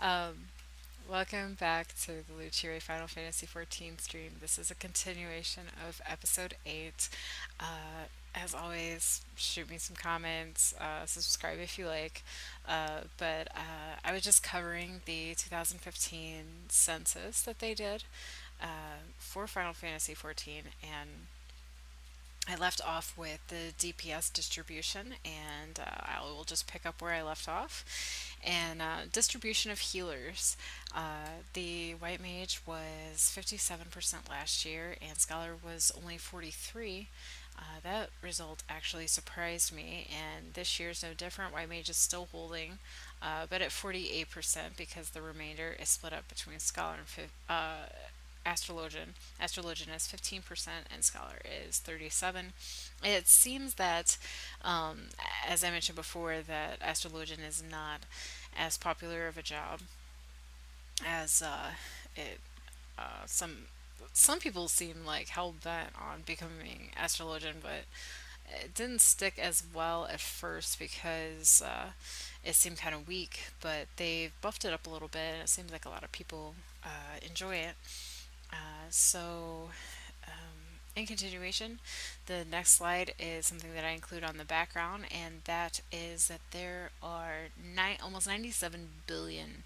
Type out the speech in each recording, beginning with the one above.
Um, Welcome back to the Luchi Final Fantasy XIV stream. This is a continuation of episode 8. As always, shoot me some comments, subscribe if you like. But I was just covering the 2015 census that they did for Final Fantasy XIV, and I left off with the DPS distribution, and I will just pick up where I left off. And distribution of healers. The White Mage was 57% last year, and Scholar was only 43. That result actually surprised me, and this year's no different. White Mage is still holding, but at 48% because the remainder is split up between Scholar and Astrologian. Astrologian is 15% and Scholar is 37. It seems that, as I mentioned before, that Astrologian is not as popular of a job as it. Some people seem like hell bent on becoming Astrologian, but it didn't stick as well at first because it seemed kind of weak. But they've buffed it up a little bit, and it seems like a lot of people enjoy it. So, in continuation, the next slide is something that I include on the background, and that is that there are almost 97 billion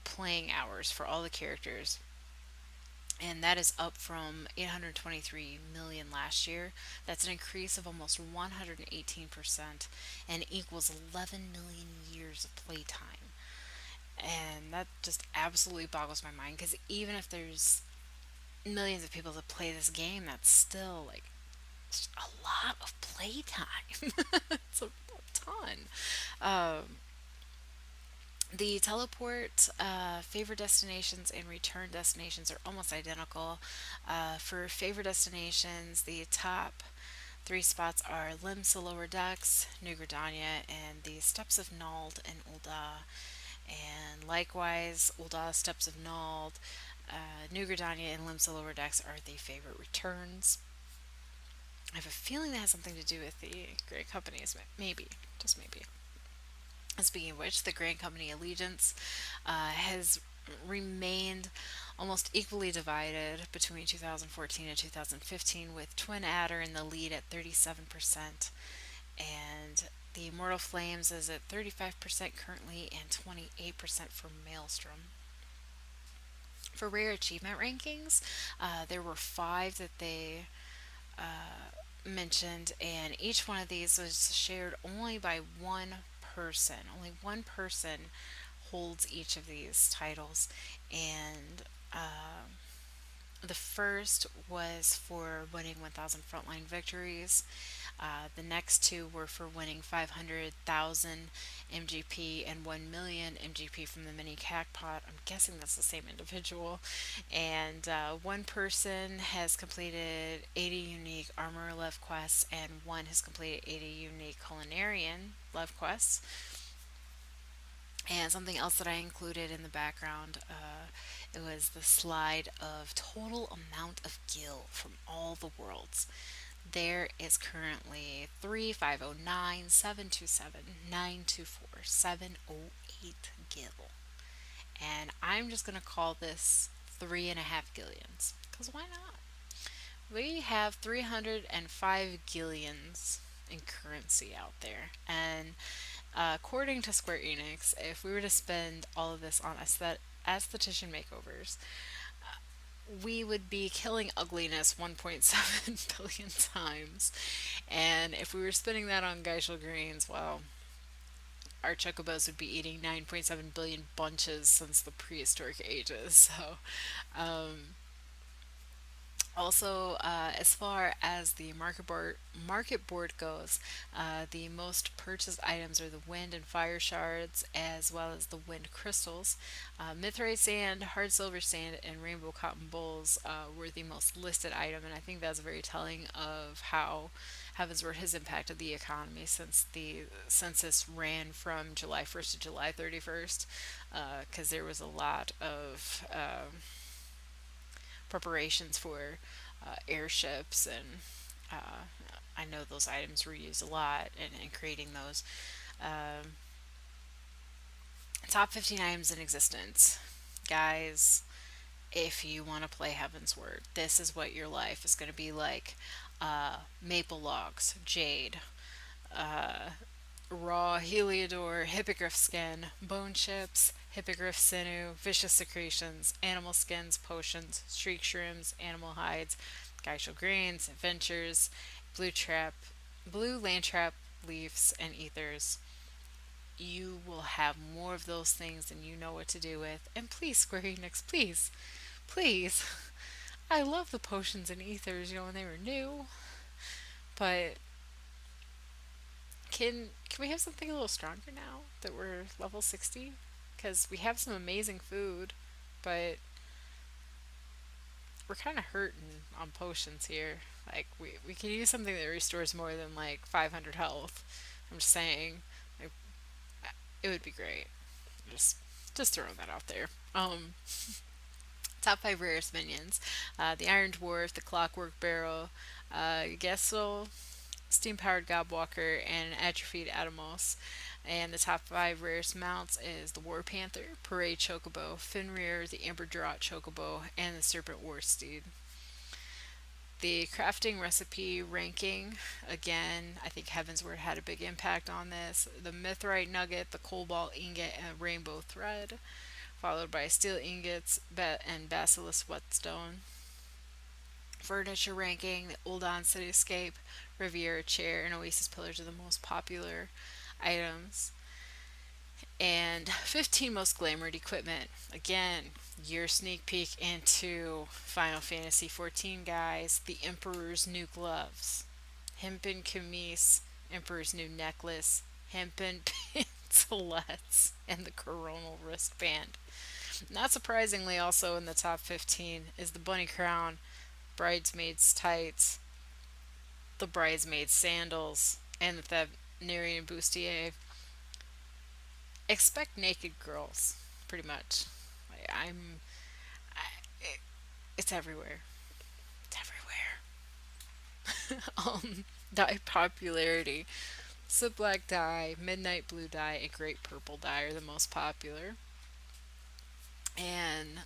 playing hours for all the characters, and that is up from 823 million last year. That's an increase of almost 118% and equals 11 million years of playtime. And that just absolutely boggles my mind because even if there's millions of people that play this game, that's still like a lot of playtime. It's a ton. Um, the teleport, favorite destinations, and return destinations are almost identical. For favorite destinations, the top three spots are Limsa Lower Decks, New Gridania, and the Steps of Nald and Ul'dah. And likewise, Ul'dah, Steps of Nald, New Gridania, and Limsa Lower Decks are the favorite returns. I have a feeling that has something to do with the Grand Companies, maybe, just maybe. Speaking of which, the Grand Company allegiance has remained almost equally divided between 2014 and 2015, with Twin Adder in the lead at 37%, and the Immortal Flames is at 35% currently, and 28% for Maelstrom. For rare achievement rankings, there were five that they mentioned, and each one of these was shared only by one person. Only one person holds each of these titles, and the first was for winning 1,000 frontline victories. The next two were for winning 500,000 MGP and 1 million MGP from the mini Cacpot. I'm guessing that's the same individual. And one person has completed 80 unique armor love quests, and one has completed 80 unique culinarian love quests. And something else that I included in the background, it was the slide of total amount of gil from all the worlds. There is currently 3,509,727,924,708 gil. And I'm just going to call this 3.5 gillions. Because why not? We have 305 gillions in currency out there. And according to Square Enix, if we were to spend all of this on esthetician makeovers, we would be killing ugliness 1.7 billion times. And if we were spending that on Geishel greens, well, our chocobos would be eating 9.7 billion bunches since the prehistoric ages. So, also, as far as the market board goes, the most purchased items are the wind and fire shards, as well as the wind crystals. Mithrite sand, hard silver sand, and rainbow cotton bowls were the most listed item, and I think that's very telling of how Heavensward has impacted the economy since the census ran from July 1st to July 31st, because there was a lot of preparations for airships, and uh, I know those items were used a lot in creating those. Um Top 15 items in existence. Guys, if you want to play Heaven's Word, this is what your life is going to be like. Maple logs, jade, raw heliodor, hippogriff skin, bone chips, hippogriff sinew, vicious secretions, animal skins, potions, streak shrooms, animal hides, geishal grains, adventures, blue trap, blue land trap leaves, and ethers. You will have more of those things than you know what to do with. And please, Square Enix, please, please. I love the potions and ethers, when they were new, but can we have something a little stronger now that we're level 60? Because we have some amazing food, but we're kind of hurting on potions here. Like we could use something that restores more than like 500 health. I'm just saying, like, it would be great. Just just throwing that out there. Top five rarest minions: the Iron Dwarf, the Clockwork Barrel, Gessel, Steam Powered Gobwalker, and Atrophied Atomos. And the top five rarest mounts is the War Panther, Parade Chocobo, Fenrir, the Amber Draught Chocobo, and the Serpent War Steed. The crafting recipe ranking, again, I think Heaven's Word had a big impact on this. The Mithrite Nugget, the Cobalt Ingot, and Rainbow Thread, followed by Steel Ingots and Basilisk Whetstone. Furniture ranking, the Uldon Cityscape, Riviera Chair, and Oasis Pillars are the most popular items. And 15 most glamored equipment. Again, your sneak peek into Final Fantasy XIV, guys. The Emperor's New Gloves, Hempen Camise, Emperor's New Necklace, Hempen Pantalettes, and the Coronal Wristband. Not surprisingly, also in the top 15 is the Bunny Crown, Bridesmaid's Tights, the Bridesmaid's Sandals, and the Thavnerian Bustier. Expect naked girls, pretty much. Like, it, it's everywhere. It's everywhere. Dye popularity. Soot black dye, midnight blue dye, and great purple dye are the most popular. And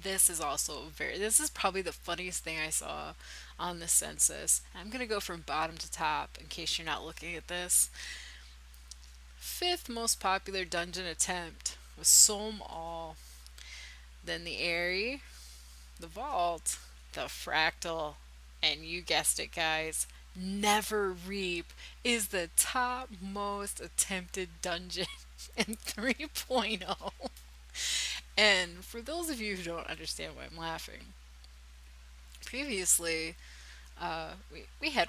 this is also this is probably the funniest thing I saw on the census. I'm going to go from bottom to top in case you're not looking at this. Fifth most popular dungeon attempt was Sohm All. Then the Airy, the Vault, the Fractal, and you guessed it, guys, Never Reap is the top most attempted dungeon in 3.0. And for those of you who don't understand why I'm laughing, previously we had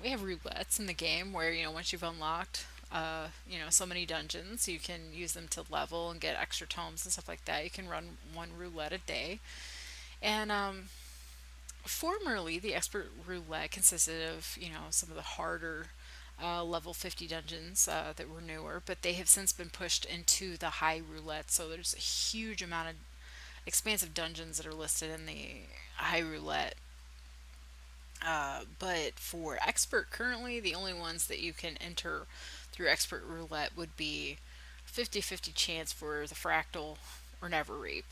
we have roulettes in the game where once you've unlocked so many dungeons, you can use them to level and get extra tomes and stuff like that. You can run one roulette a day, and formerly the expert roulette consisted of some of the harder level 50 dungeons that were newer, but they have since been pushed into the high roulette. So there's a huge amount of expansive dungeons that are listed in the high roulette. But for expert, currently the only ones that you can enter through expert roulette would be 50-50 chance for the fractal or never reap.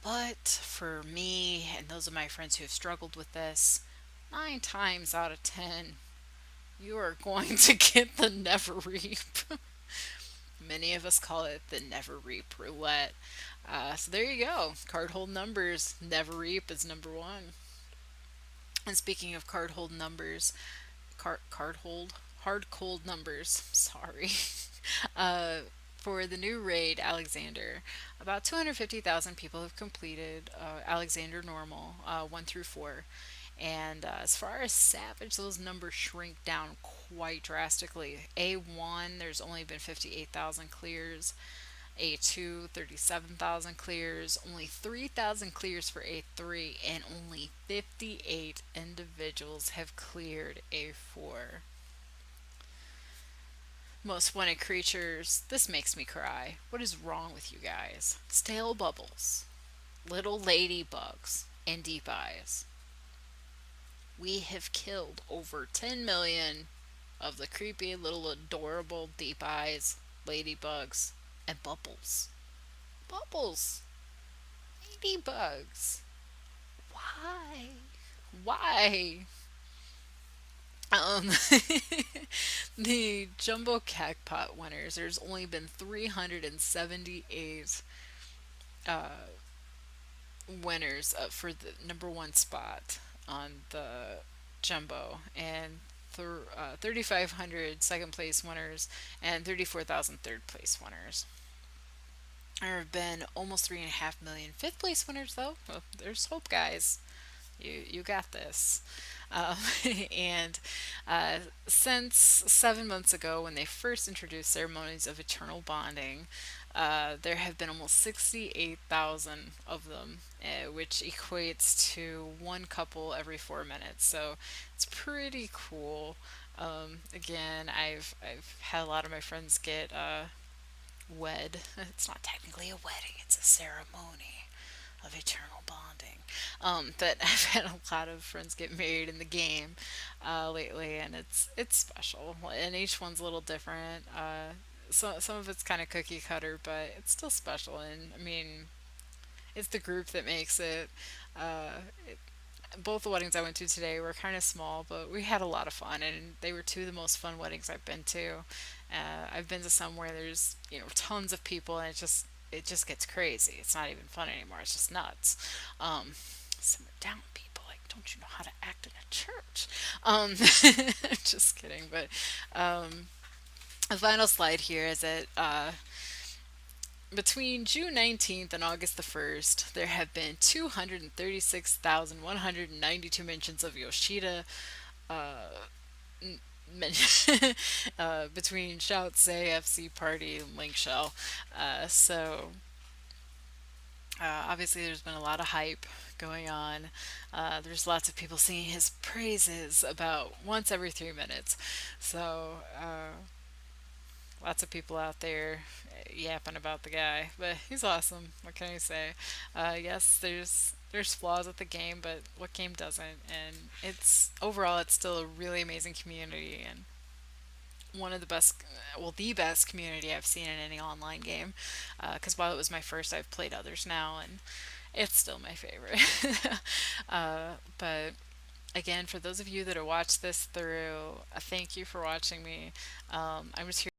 But for me and those of my friends who have struggled with this, 9 times out of 10, you are going to get the never reap. Many of us call it the never reap roulette. So there you go. Card hold numbers. Never reap is number one. And speaking of card hold numbers, card hold hard cold numbers. Sorry. For the new raid Alexander, about 250,000 people have completed Alexander Normal 1 through 4. And as far as Savage, those numbers shrink down quite drastically. A1, there's only been 58,000 clears. A2, 37,000 clears. Only 3,000 clears for A3, and only 58 individuals have cleared A4. Most wanted creatures. This makes me cry. What is wrong with you guys? Stale bubbles, little ladybugs, and deep eyes. We have killed over 10 million of the creepy little adorable deep eyes ladybugs and bubbles. Bubbles. Ladybugs. Why? Why? Um, the jumbo cagpot winners. There's only been 378 winners for the number one spot on the jumbo, and 3,500 second place winners and 34,000 third place winners. There have been almost 3.5 million fifth place winners, though. Well, there's hope, guys. You got this. Um, and uh, since 7 months ago, when they first introduced ceremonies of eternal bonding, there have been almost 68,000 of them, which equates to one couple every 4 minutes. So it's pretty cool. Again, I've had a lot of my friends get wed. It's not technically a wedding; it's a ceremony of eternal bonding. But I've had a lot of friends get married in the game lately, and it's special. And each one's a little different. So some of it's kind of cookie cutter, but it's still special. And I mean, it's the group that makes it. Uh, Both the weddings I went to today were kind of small, but we had a lot of fun, and they were two of the most fun weddings I've been to. I've been to some where there's tons of people, and it just gets crazy. It's not even fun anymore. It's just nuts. Um, Simmer down, people. Like, don't you know how to act in a church? Just kidding. But the final slide here is that between June 19th and August the 1st, there have been 236,192 mentions of Yoshida men- between Shout Say, FC Party, and Link Shell. Obviously, there's been a lot of hype going on. There's lots of people singing his praises about once every 3 minutes. So, lots of people out there yapping about the guy, but he's awesome. What can I say? Yes, there's flaws with the game, but what game doesn't? And it's overall, it's still a really amazing community and one of the best, well, the best community I've seen in any online game. Because while it was my first, I've played others now, and it's still my favorite. But again, for those of you that have watched this through, thank you for watching me. I'm just here